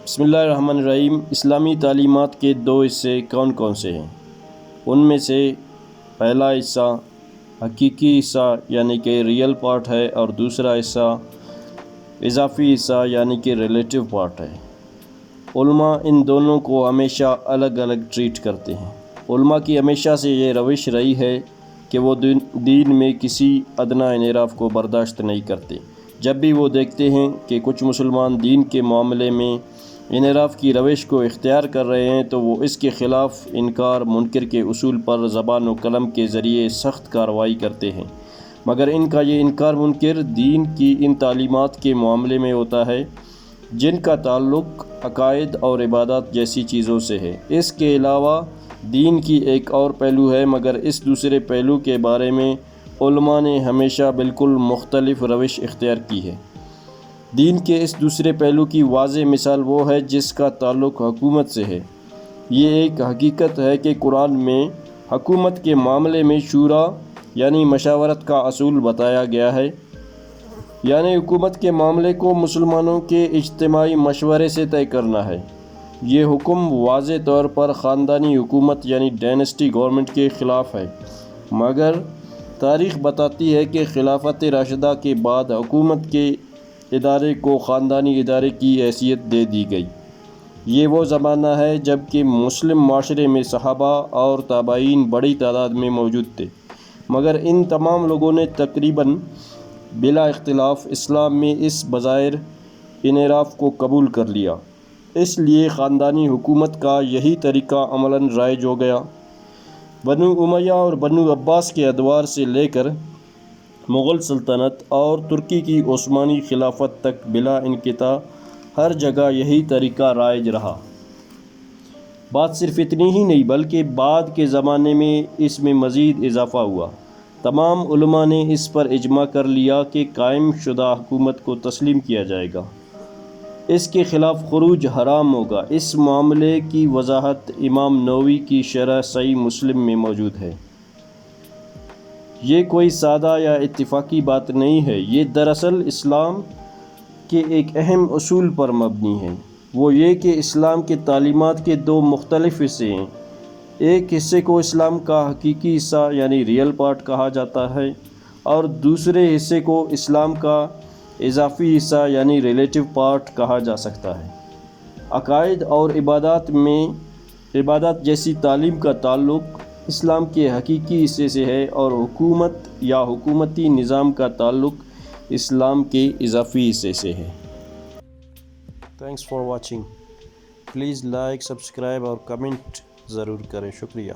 بسم اللہ الرحمن الرحیم۔ اسلامی تعلیمات کے دو حصے کون کون سے ہیں؟ ان میں سے پہلا حصہ حقیقی حصہ یعنی کہ ریئل پارٹ ہے، اور دوسرا حصہ اضافی حصہ یعنی کہ ریلیٹیو پارٹ ہے۔ علماء ان دونوں کو ہمیشہ الگ الگ ٹریٹ کرتے ہیں۔ علماء کی ہمیشہ سے یہ روش رہی ہے کہ وہ دین میں کسی ادنیٰ انحراف کو برداشت نہیں کرتے۔ جب بھی وہ دیکھتے ہیں کہ کچھ مسلمان دین کے معاملے میں انحراف کی روش کو اختیار کر رہے ہیں تو وہ اس کے خلاف انکار منکر کے اصول پر زبان و قلم کے ذریعے سخت کارروائی کرتے ہیں، مگر ان کا یہ انکار منکر دین کی ان تعلیمات کے معاملے میں ہوتا ہے جن کا تعلق عقائد اور عبادات جیسی چیزوں سے ہے۔ اس کے علاوہ دین کی ایک اور پہلو ہے، مگر اس دوسرے پہلو کے بارے میں علماء نے ہمیشہ بالکل مختلف روش اختیار کی ہے۔ دین کے اس دوسرے پہلو کی واضح مثال وہ ہے جس کا تعلق حکومت سے ہے۔ یہ ایک حقیقت ہے کہ قرآن میں حکومت کے معاملے میں شورا یعنی مشاورت کا اصول بتایا گیا ہے، یعنی حکومت کے معاملے کو مسلمانوں کے اجتماعی مشورے سے طے کرنا ہے۔ یہ حکم واضح طور پر خاندانی حکومت یعنی ڈائنسٹی گورنمنٹ کے خلاف ہے، مگر تاریخ بتاتی ہے کہ خلافت راشدہ کے بعد حکومت کے ادارے کو خاندانی ادارے کی حیثیت دے دی گئی۔ یہ وہ زمانہ ہے جب کہ مسلم معاشرے میں صحابہ اور تابعین بڑی تعداد میں موجود تھے، مگر ان تمام لوگوں نے تقریباً بلا اختلاف اسلام میں اس بظاہر انحراف کو قبول کر لیا۔ اس لیے خاندانی حکومت کا یہی طریقہ عملاً رائج ہو گیا۔ بنو امیہ اور بنو عباس کے ادوار سے لے کر مغل سلطنت اور ترکی کی عثمانی خلافت تک بلا انقطاع ہر جگہ یہی طریقہ رائج رہا۔ بات صرف اتنی ہی نہیں بلکہ بعد کے زمانے میں اس میں مزید اضافہ ہوا۔ تمام علماء نے اس پر اجماع کر لیا کہ قائم شدہ حکومت کو تسلیم کیا جائے گا، اس کے خلاف خروج حرام ہوگا۔ اس معاملے کی وضاحت امام نووی کی شرح صحیح مسلم میں موجود ہے۔ یہ کوئی سادہ یا اتفاقی بات نہیں ہے، یہ دراصل اسلام کے ایک اہم اصول پر مبنی ہے۔ وہ یہ کہ اسلام کے تعلیمات کے دو مختلف حصے ہیں۔ ایک حصے کو اسلام کا حقیقی حصہ یعنی ریئل پارٹ کہا جاتا ہے، اور دوسرے حصے کو اسلام کا اضافی حصہ یعنی ریلیٹیو پارٹ کہا جا سکتا ہے۔ عقائد اور عبادات جیسی تعلیم کا تعلق اسلام کے حقیقی حصے سے ہے، اور حکومت یا حکومتی نظام کا تعلق اسلام کے اضافی حصے سے ہے۔ Thanks for watching. Please like, subscribe اور کمنٹ ضرور کریں۔ شکریہ۔